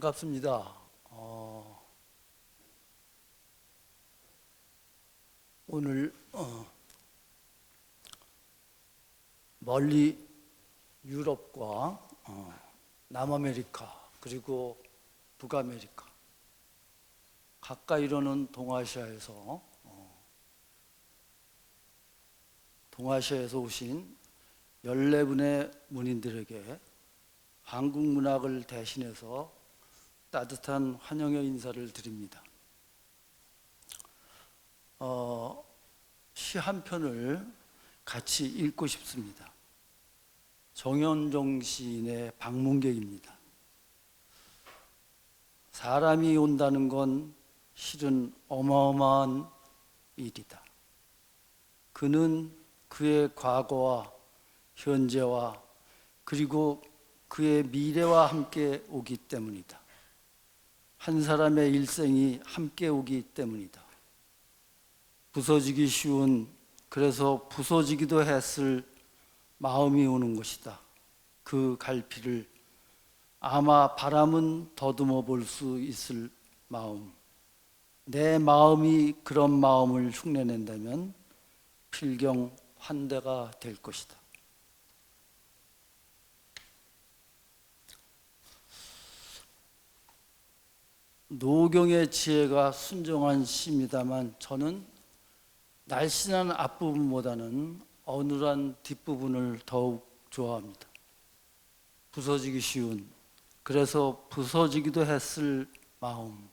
반갑습니다. 오늘 멀리 유럽과 남아메리카 그리고 북아메리카 가까이로는 동아시아에서 오신 14분의 문인들에게 한국 문학을 대신해서 따뜻한 환영의 인사를 드립니다. 시 한 편을 같이 읽고 싶습니다. 정현종 시인의 방문객입니다. 사람이 온다는 건 실은 어마어마한 일이다. 그는 그의 과거와 현재와 그리고 그의 미래와 함께 오기 때문이다. 한 사람의 일생이 함께 오기 때문이다. 부서지기 쉬운, 그래서 부서지기도 했을 마음이 오는 것이다. 그 갈피를 아마 바람은 더듬어 볼 수 있을 마음. 내 마음이 그런 마음을 흉내낸다면 필경 환대가 될 것이다. 노경의 지혜가 순정한 시입니다만 저는 날씬한 앞부분보다는 어눌한 뒷부분을 더욱 좋아합니다. 부서지기 쉬운, 그래서 부서지기도 했을 마음,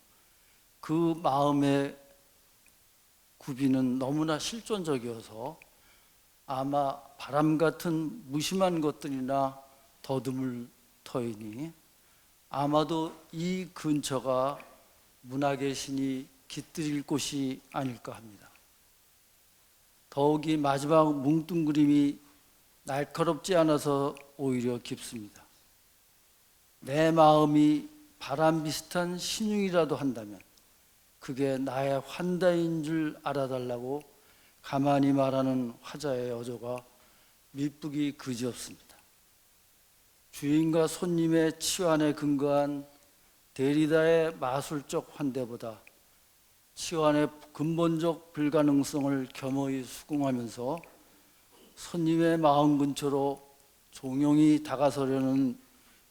그 마음의 구비는 너무나 실존적이어서 아마 바람 같은 무심한 것들이나 더듬을 터이니 아마도 이 근처가 문학의 신이 깃들일 곳이 아닐까 합니다. 더욱이 마지막 뭉뚱그림이 날카롭지 않아서 오히려 깊습니다. 내 마음이 바람 비슷한 신용이라도 한다면 그게 나의 환다인 줄 알아달라고 가만히 말하는 화자의 어조가 밑북이 그지없습니다. 주인과 손님의 치환에 근거한 데리다의 마술적 환대보다 치환의 근본적 불가능성을 겸허히 수긍하면서 손님의 마음 근처로 종용이 다가서려는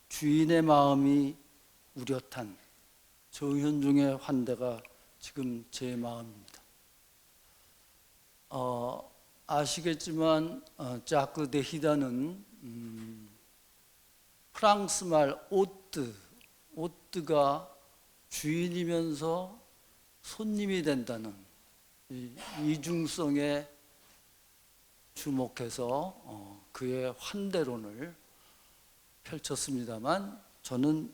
주인의 마음이 우려탄 정현종의 환대가 지금 제 마음입니다. 아시겠지만 자크 데히다는 프랑스 말 오뜨가 주인이면서 손님이 된다는 이중성에 주목해서 그의 환대론을 펼쳤습니다만 저는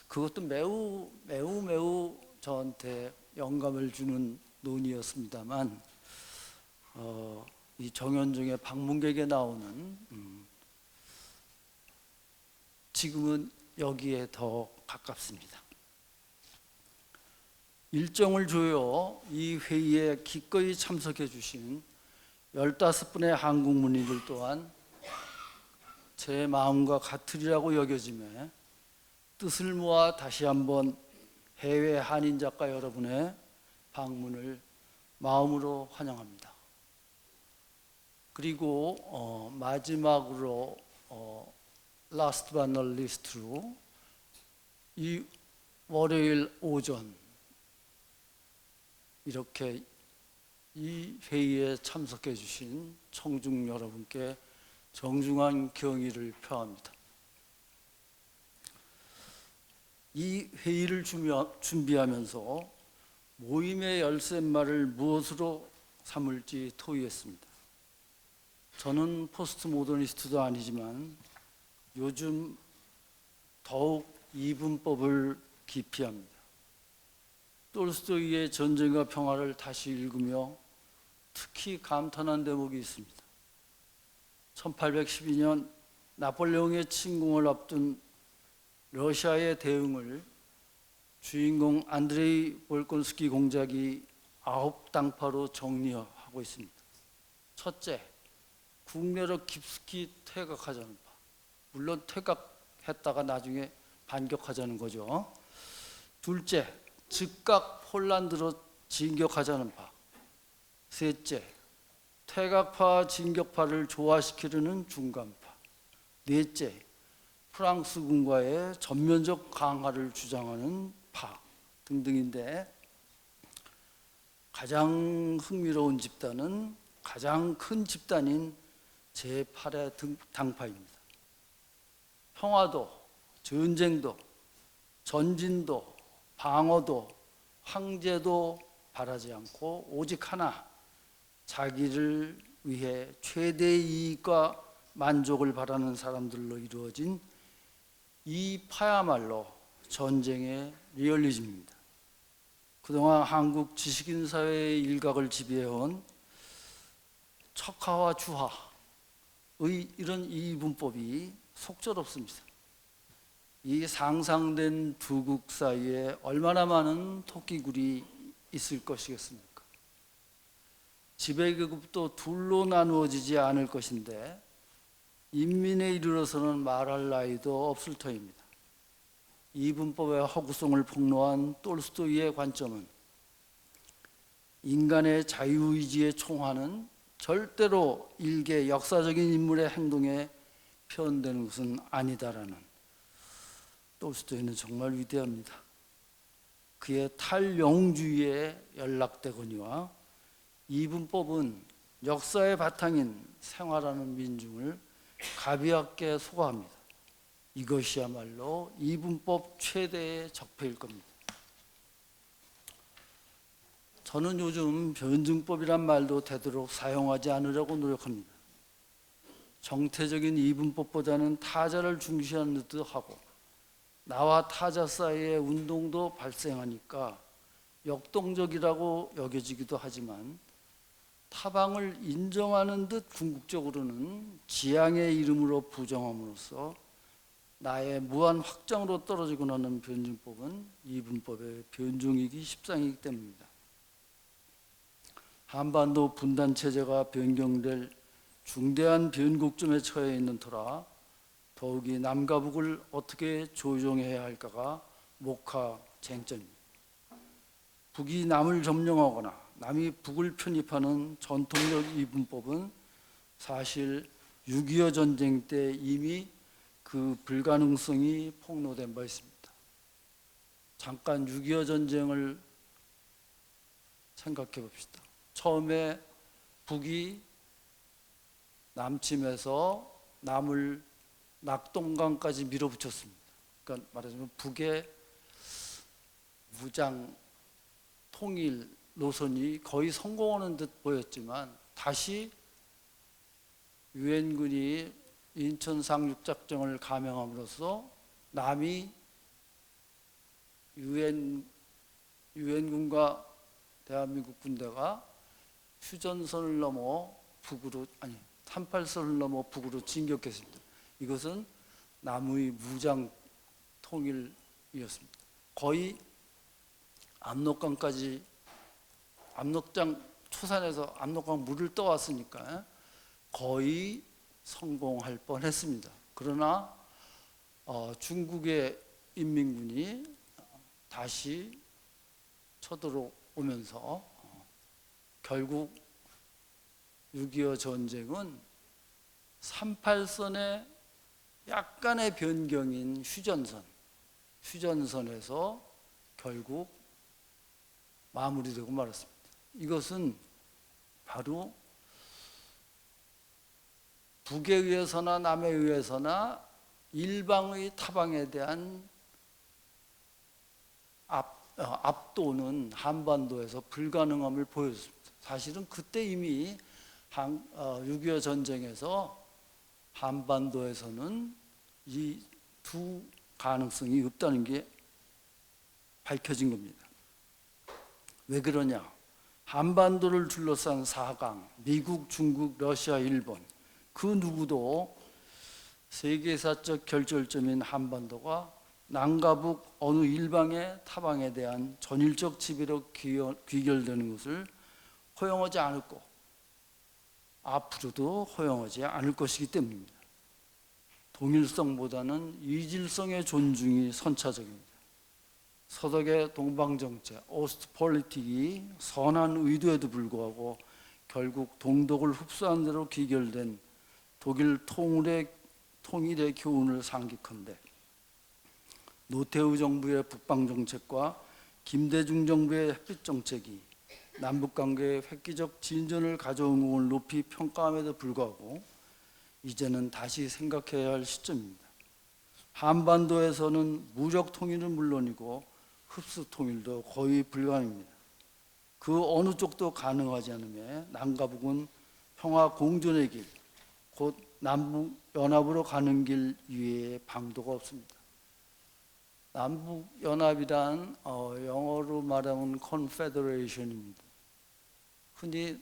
그것도 매우 저한테 영감을 주는 논의였습니다만 이 정현종의 방문객에 나오는 지금은 여기에 더 가깝습니다. 일정을 조여 이 회의에 기꺼이 참석해 주신 15분의 한국 문인들 또한 제 마음과 같으리라고 여겨지며 뜻을 모아 다시 한번 해외 한인 작가 여러분의 방문을 마음으로 환영합니다. 그리고 마지막으로 last but not least로 이 월요일 오전 이렇게 이 회의에 참석해 주신 청중 여러분께 정중한 경의를 표합니다. 이 회의를 준비하면서 모임의 열쇠말을 무엇으로 삼을지 토의했습니다. 저는 포스트 모더니스트도 아니지만 요즘 더욱 이분법을 기피합니다. 톨스토이의 전쟁과 평화를 다시 읽으며 특히 감탄한 대목이 있습니다. 1812년 나폴레옹의 침공을 앞둔 러시아의 대응을 주인공 안드레이 볼콘스키 공작이 9당파로 정리하고 있습니다. 첫째, 국내로 깊숙이 퇴각하자는 바. 물론 퇴각했다가 나중에 반격하자는 거죠. 둘째, 즉각 폴란드로 진격하자는 파. 셋째, 퇴각파 진격파를 조화시키려는 중간파. 넷째, 프랑스군과의 전면적 강화를 주장하는 파 등등인데, 가장 흥미로운 집단은 가장 큰 집단인 제8의 당파입니다. 평화도, 전쟁도, 전진도, 방어도, 황제도 바라지 않고 오직 하나, 자기를 위해 최대의 이익과 만족을 바라는 사람들로 이루어진 이 파야말로 전쟁의 리얼리즘입니다. 그동안 한국 지식인 사회의 일각을 지배해온 척하와 주하의 이런 이분법이 속절없습니다. 이 상상된 두 극 사이에 얼마나 많은 토끼굴이 있을 것이겠습니까? 지배계급도 둘로 나누어지지 않을 것인데 인민에 이르러서는 말할 나위도 없을 터입니다. 이분법의 허구성을 폭로한 톨스토이의 관점은 인간의 자유의지의 총화는 절대로 일개 역사적인 인물의 행동에 표현되는 것은 아니다라는, 톨스토이는 정말 위대합니다. 그의 탈영주의에 연락되거니와 이분법은 역사의 바탕인 생활하는 민중을 가비하게 소화합니다. 이것이야말로 이분법 최대의 적폐일 겁니다. 저는 요즘 변증법이란 말도 되도록 사용하지 않으려고 노력합니다. 정태적인 이분법보다는 타자를 중시하는 듯 하고 나와 타자 사이의 운동도 발생하니까 역동적이라고 여겨지기도 하지만, 타방을 인정하는 듯 궁극적으로는 지향의 이름으로 부정함으로써 나의 무한 확장으로 떨어지고 나는 변증법은 이분법의 변종이기 십상이기 때문입니다. 한반도 분단 체제가 변경될 중대한 변곡점에 처해 있는 터라 더욱이 남과 북을 어떻게 조정해야 할까가 목하 쟁점입니다. 북이 남을 점령하거나 남이 북을 편입하는 전통적 이분법은 사실 6.25 전쟁 때 이미 그 불가능성이 폭로된 바 있습니다. 잠깐 6.25 전쟁을 생각해 봅시다. 처음에 북이 남침해서 남을 낙동강까지 밀어붙였습니다. 그러니까 말하자면 북의 무장 통일 노선이 거의 성공하는 듯 보였지만, 다시 유엔군이 인천 상륙작전을 감행함으로써 남이 유엔군과 대한민국 군대가 휴전선을 넘어 북으로, 38선을 넘어 북으로 진격했습니다. 이것은 남의 무장 통일이었습니다. 거의 압록강까지, 압록강 초산에서 압록강 물을 떠왔으니까 거의 성공할 뻔했습니다. 그러나 중국의 인민군이 다시 쳐들어오면서 결국 6.25 전쟁은 38선의 약간의 변경인 휴전선에서 결국 마무리되고 말았습니다. 이것은 바로 북에 의해서나 남에 의해서나 일방의 타방에 대한 압도는 한반도에서 불가능함을 보여줬습니다. 사실은 그때 이미 6.25 전쟁에서 한반도에서는 이 두 가능성이 없다는 게 밝혀진 겁니다. 왜 그러냐? 한반도를 둘러싼 4강, 미국, 중국, 러시아, 일본, 그 누구도 세계사적 결절점인 한반도가 남과 북 어느 일방의 타방에 대한 전일적 지배로 귀결되는 것을 허용하지 않았고 앞으로도 허용하지 않을 것이기 때문입니다. 동일성보다는 이질성의 존중이 선차적입니다. 서독의 동방정책, 오스트폴리틱이 선한 의도에도 불구하고 결국 동독을 흡수한 대로 귀결된 독일 통일의 교훈을 상기컨대 노태우 정부의 북방정책과 김대중 정부의 햇빛정책이 남북관계의 획기적 진전을 가져온 것을 높이 평가함에도 불구하고 이제는 다시 생각해야 할 시점입니다. 한반도에서는 무력 통일은 물론이고 흡수 통일도 거의 불가능입니다. 그 어느 쪽도 가능하지 않으며 남과 북은 평화 공존의 길, 곧 남북 연합으로 가는 길 이외에 방도가 없습니다. 남북 연합이란 영어로 말하면 컨페더레이션입니다. 흔히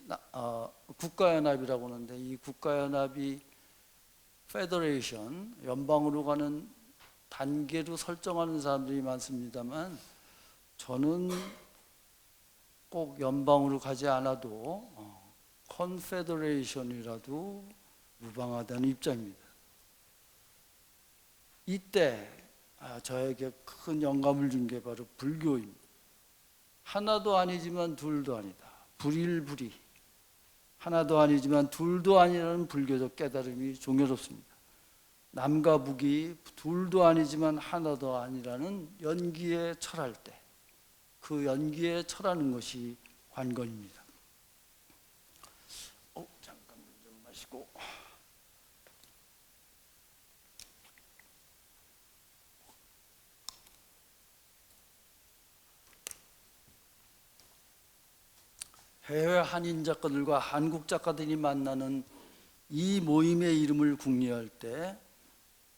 국가연합이라고 하는데 이 국가연합이 페더레이션, 연방으로 가는 단계로 설정하는 사람들이 많습니다만 저는 꼭 연방으로 가지 않아도 컨페더레이션이라도 무방하다는 입장입니다. 이때 저에게 큰 영감을 준 게 바로 불교입니다. 하나도 아니지만 둘도 아니다. 불일불이. 하나도 아니지만 둘도 아니라는 불교적 깨달음이 종교롭습니다. 남과 북이 둘도 아니지만 하나도 아니라는 연기에 철할 때 그 연기에 철하는 것이 관건입니다. 잠깐만 좀 마시고. 해외 한인 작가들과 한국 작가들이 만나는 이 모임의 이름을 궁리할 때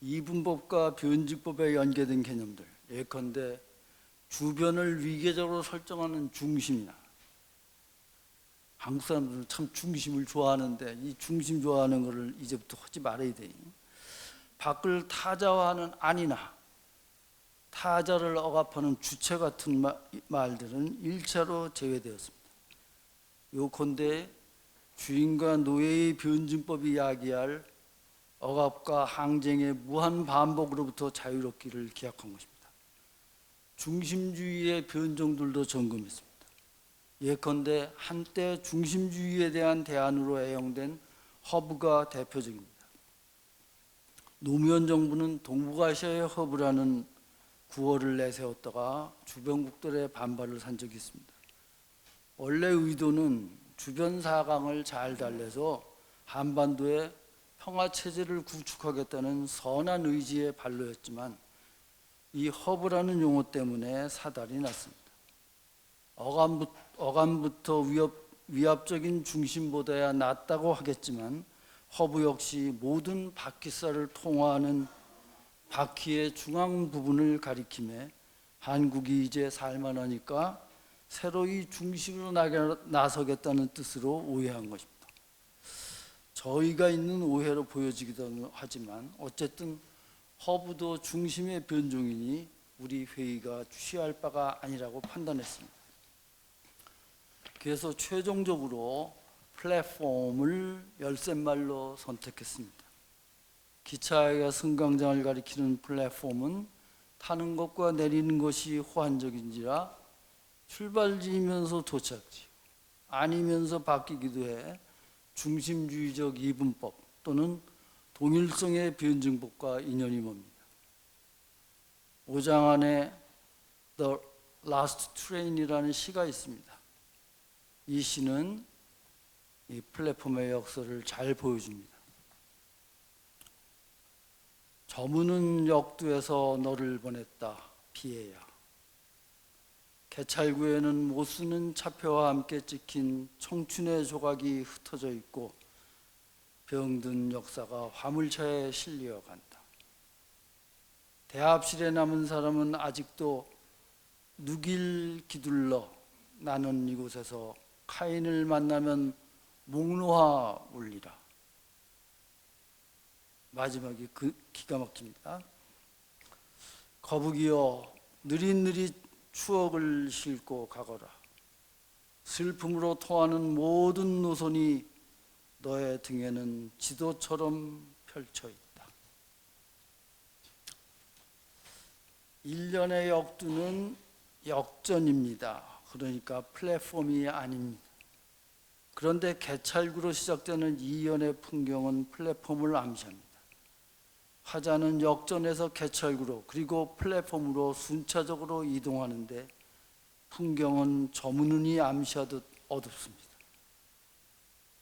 이분법과 변증법에 연계된 개념들, 예컨대 주변을 위계적으로 설정하는 중심이나, 한국 사람들은 참 중심을 좋아하는데 이 중심 좋아하는 것을 이제부터 하지 말아야 돼. 밖을 타자화하는 안이나 타자를 억압하는 주체 같은 말들은 일차로 제외되었습니다. 요컨대 주인과 노예의 변증법이 이야기할 억압과 항쟁의 무한 반복으로부터 자유롭기를 기약한 것입니다. 중심주의의 변종들도 점검했습니다. 예컨대 한때 중심주의에 대한 대안으로 애용된 허브가 대표적입니다. 노무현 정부는 동북아시아의 허브라는 구호를 내세웠다가 주변국들의 반발을 산 적이 있습니다. 원래 의도는 주변 사강을 잘 달래서 한반도에 평화체제를 구축하겠다는 선한 의지의 발로였지만 이 허브라는 용어 때문에 사달이 났습니다. 어감부터 위압적인 중심보다야 낫다고 하겠지만 허브 역시 모든 바퀴살을 통화하는 바퀴의 중앙 부분을 가리키며 한국이 이제 살만하니까 새로이 중심으로 나서겠다는 뜻으로 오해한 것입니다. 저희가 있는 오해로 보여지기도 하지만 어쨌든 허브도 중심의 변종이니 우리 회의가 취할 바가 아니라고 판단했습니다. 그래서 최종적으로 플랫폼을 열쇠말로 선택했습니다. 기차의 승강장을 가리키는 플랫폼은 타는 것과 내리는 것이 호환적인지라 출발지이면서 도착지, 아니면서 바뀌기도 해 중심주의적 이분법 또는 동일성의 변증법과 인연이 멉니다. 오장안에 The Last Train이라는 시가 있습니다. 이 시는 이 플랫폼의 역사를 잘 보여줍니다. 저무는 역두에서 너를 보냈다 비애야. 개찰구에는 못 쓰는 차표와 함께 찍힌 청춘의 조각이 흩어져 있고 병든 역사가 화물차에 실려 간다. 대합실에 남은 사람은 아직도 누길 기둘러 나는 이곳에서 카인을 만나면 목노하 울리라. 마지막이 기가 막힙니다. 거북이여 느릿느릿 추억을 싣고 가거라. 슬픔으로 통하는 모든 노선이 너의 등에는 지도처럼 펼쳐 있다. 1년의 역두는 역전입니다. 그러니까 플랫폼이 아닙니다. 그런데 개찰구로 시작되는 이연의 풍경은 플랫폼을 암시합니다. 화자는 역전에서 개찰구로 그리고 플랫폼으로 순차적으로 이동하는데 풍경은 저문운이 암시하듯 어둡습니다.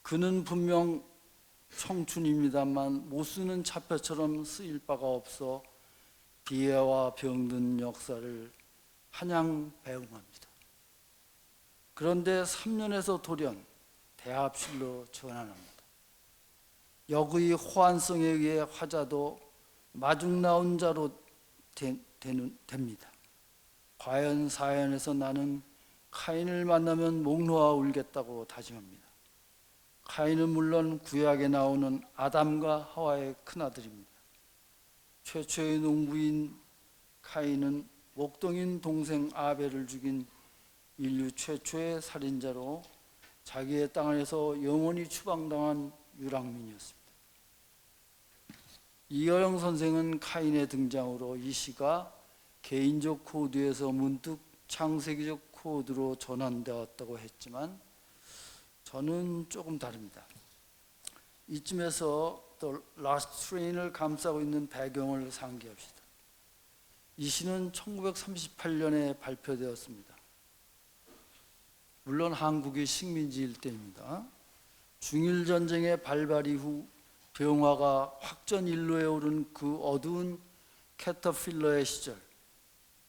그는 분명 청춘입니다만 못 쓰는 차표처럼 쓰일 바가 없어 비애와 병든 역사를 한양 배웅합니다. 그런데 3년에서 돌연 대합실로 전환합니다. 역의 호환성에 의해 화자도 마중 나온 자로 됩니다. 과연 사연에서 나는 카인을 만나면 목 놓아 울겠다고 다짐합니다. 카인은 물론 구약에 나오는 아담과 하와의 큰아들입니다. 최초의 농부인 카인은 목동인 동생 아벨을 죽인 인류 최초의 살인자로 자기의 땅에서 영원히 추방당한 유랑민이었습니다. 이어영 선생은 카인의 등장으로 이 시가 개인적 코드에서 문득 창세기적 코드로 전환되었다고 했지만 저는 조금 다릅니다. 이쯤에서 The Last Train을 감싸고 있는 배경을 상기합시다. 이 시는 1938년에 발표되었습니다. 물론 한국이 식민지일 때입니다. 중일전쟁의 발발 이후 병화가 확전일로에 오른 그 어두운 캐터필러의 시절,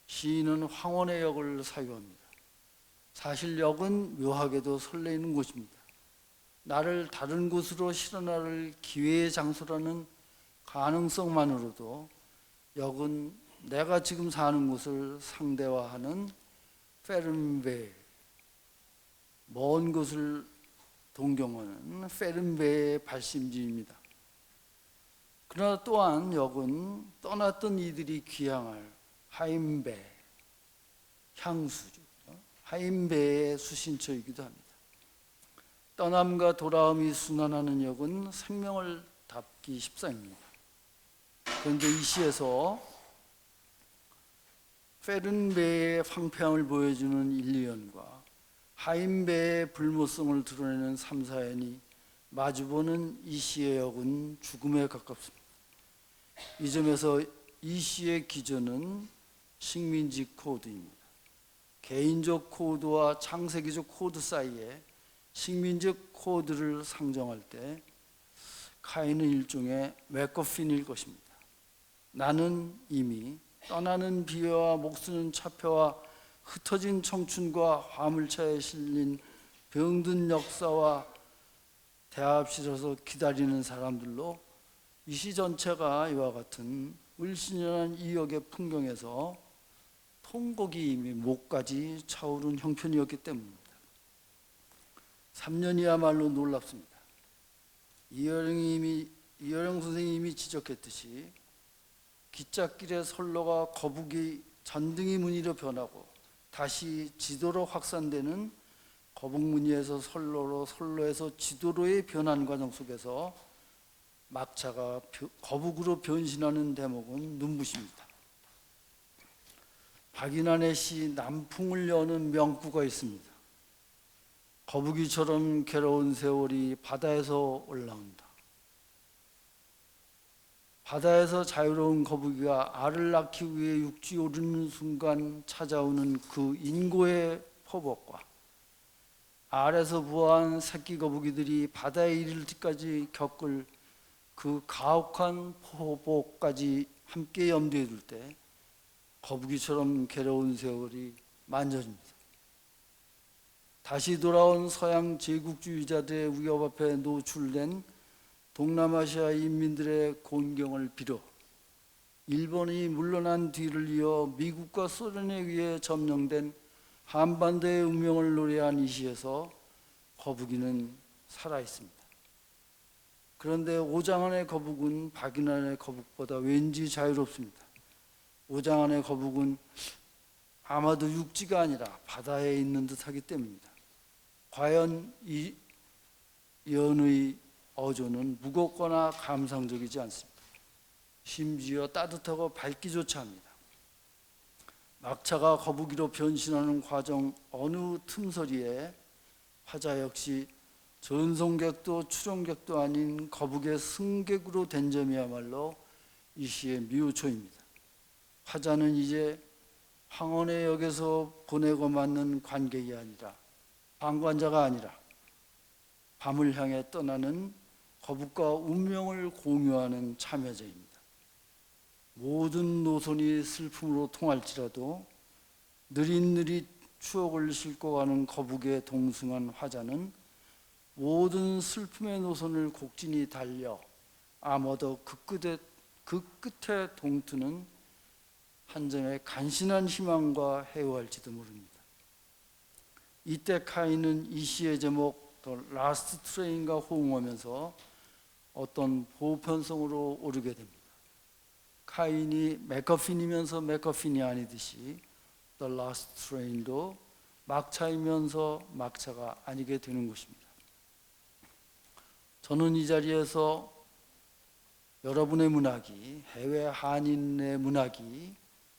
시인은 황혼의 역을 사유합니다. 사실 역은 묘하게도 설레이는 곳입니다. 나를 다른 곳으로 실어나를 기회의 장소라는 가능성만으로도 역은 내가 지금 사는 곳을 상대화하는 페른베, 먼 곳을 동경하는 페른베의 발심지입니다. 그러나 또한 역은 떠났던 이들이 귀향할 하임베, 향수죠. 하임베의 수신처이기도 합니다. 떠남과 돌아옴이 순환하는 역은 생명을 담기 십상입니다. 그런데 이 시에서 페른베의 황폐함을 보여주는 1, 2연과 하임베의 불모성을 드러내는 3, 4연이 마주보는 이 시의 역은 죽음에 가깝습니다. 이 점에서 이 시의 기전은 식민지 코드입니다. 개인적 코드와 창세기적 코드 사이에 식민적 코드를 상정할 때 카인은 일종의 맥거핀일 것입니다. 나는 이미 떠나는 비애와 목쓰는 차표와 흩어진 청춘과 화물차에 실린 병든 역사와 대합실에서 기다리는 사람들로 이 시 전체가 이와 같은 을신연한 이역의 풍경에서 통곡이 이미 목까지 차오른 형편이었기 때문입니다. 3년이야말로 놀랍습니다. 이어령 선생님이 지적했듯이 기찻길의 선로가 거북이 전등이 무늬로 변하고 다시 지도로 확산되는 거북무늬에서 선로로, 선로에서 지도로의 변환 과정 속에서 막차가 거북으로 변신하는 대목은 눈부십니다. 박인환의 시 남풍을 여는 명구가 있습니다. 거북이처럼 괴로운 세월이 바다에서 올라온다. 바다에서 자유로운 거북이가 알을 낳기 위해 육지에 오르는 순간 찾아오는 그 인고의 포복과 알에서 부화한 새끼 거북이들이 바다에 이를 때까지 겪을 그 가혹한 포복까지 함께 염두에 둘 때 거북이처럼 괴로운 세월이 만져집니다. 다시 돌아온 서양 제국주의자들의 위협 앞에 노출된 동남아시아 인민들의 곤경을 빌어 일본이 물러난 뒤를 이어 미국과 소련에 의해 점령된 한반도의 운명을 노래한 이 시에서 거북이는 살아있습니다. 그런데 오장안의 거북은 박인환의 거북보다 왠지 자유롭습니다. 오장안의 거북은 아마도 육지가 아니라 바다에 있는 듯하기 때문입니다. 과연 이 연의 어조는 무겁거나 감상적이지 않습니다. 심지어 따뜻하고 밝기조차 합니다. 막차가 거북이로 변신하는 과정 어느 틈서리에 화자 역시 전송객도 출연객도 아닌 거북의 승객으로 된 점이야말로 이 시의 묘초입니다. 화자는 이제 황혼의 역에서 보내고 맞는 관객이 아니라 방관자가 아니라 밤을 향해 떠나는 거북과 운명을 공유하는 참여자입니다. 모든 노선이 슬픔으로 통할지라도 느릿느릿 추억을 싣고 가는 거북에 동승한 화자는 모든 슬픔의 노선을 곡진히 달려 아마도 그 끝에 동트는 한 점의 간신한 희망과 해오할지도 모릅니다. 이때 카인은 이 시의 제목 더 라스트 트레인과 호응하면서 어떤 보편성으로 오르게 됩니다. 카인이 맥커핀이면서 맥커핀이 아니듯이 The Last Train도 막차이면서 막차가 아니게 되는 것입니다. 저는 이 자리에서 여러분의 문학이, 해외 한인의 문학이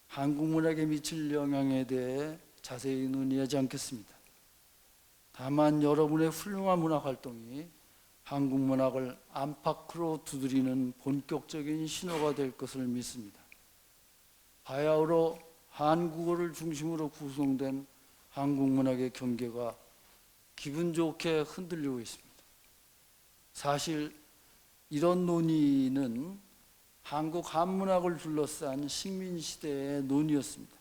한국 문학에 미칠 영향에 대해 자세히 논의하지 않겠습니다. 다만 여러분의 훌륭한 문학 활동이 한국 문학을 안팎으로 두드리는 본격적인 신호가 될 것을 믿습니다. 바야흐로 한국어를 중심으로 구성된 한국 문학의 경계가 기분 좋게 흔들리고 있습니다. 사실 이런 논의는 한국 한문학을 둘러싼 식민시대의 논의였습니다.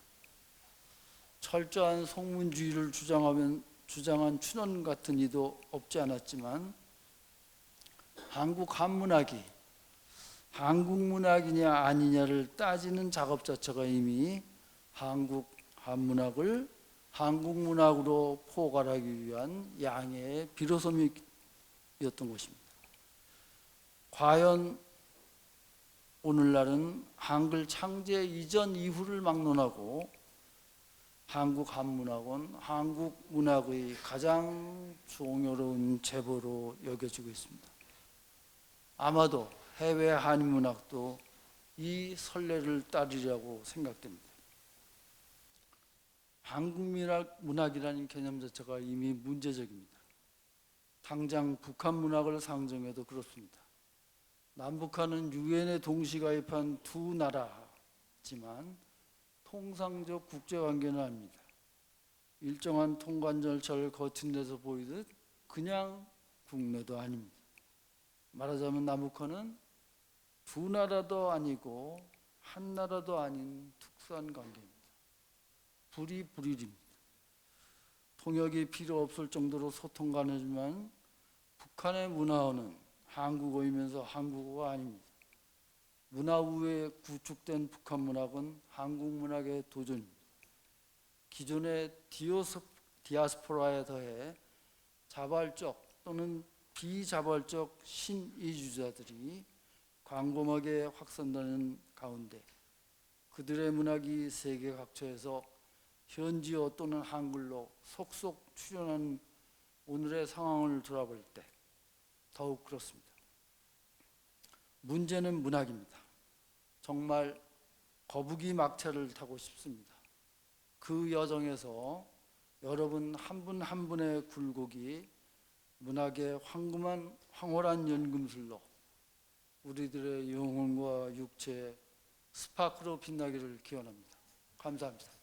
철저한 성문주의를 주장한 춘원 같은 이도 없지 않았지만 한국 한문학이 한국 문학이냐 아니냐를 따지는 작업 자체가 이미 한국 한문학을 한국 문학으로 포괄하기 위한 양해의 비로소이었던 것입니다. 과연 오늘날은 한글 창제 이전 이후를 막론하고 한국 한문학은 한국 문학의 가장 종요로운 제보로 여겨지고 있습니다. 아마도 해외 한인문학도 이 선례를 따르리라고 생각됩니다. 한국 문학이라는 개념 자체가 이미 문제적입니다. 당장 북한 문학을 상정해도 그렇습니다. 남북한은 유엔에 동시 가입한 두 나라지만 통상적 국제관계는 아닙니다. 일정한 통관 절차를 거친 데서 보이듯 그냥 국내도 아닙니다. 말하자면 남북한은 두 나라도 아니고 한 나라도 아닌 특수한 관계입니다. 불이 불일입니다. 통역이 필요 없을 정도로 소통 가능하지만 북한의 문화어는 한국어이면서 한국어가 아닙니다. 문화 후에 구축된 북한 문학은 한국 문학의 도전입니다. 기존의 디아스포라에 더해 자발적 또는 비자발적 신이주자들이 광범하게 확산되는 가운데 그들의 문학이 세계 각처에서 현지어 또는 한글로 속속 출현한 오늘의 상황을 돌아볼 때 더욱 그렇습니다. 문제는 문학입니다. 정말 거북이 막차를 타고 싶습니다. 그 여정에서 여러분 한 분 한 분의 굴곡이 문학의 황홀한 연금술로 우리들의 영혼과 육체의 스파크로 빛나기를 기원합니다. 감사합니다.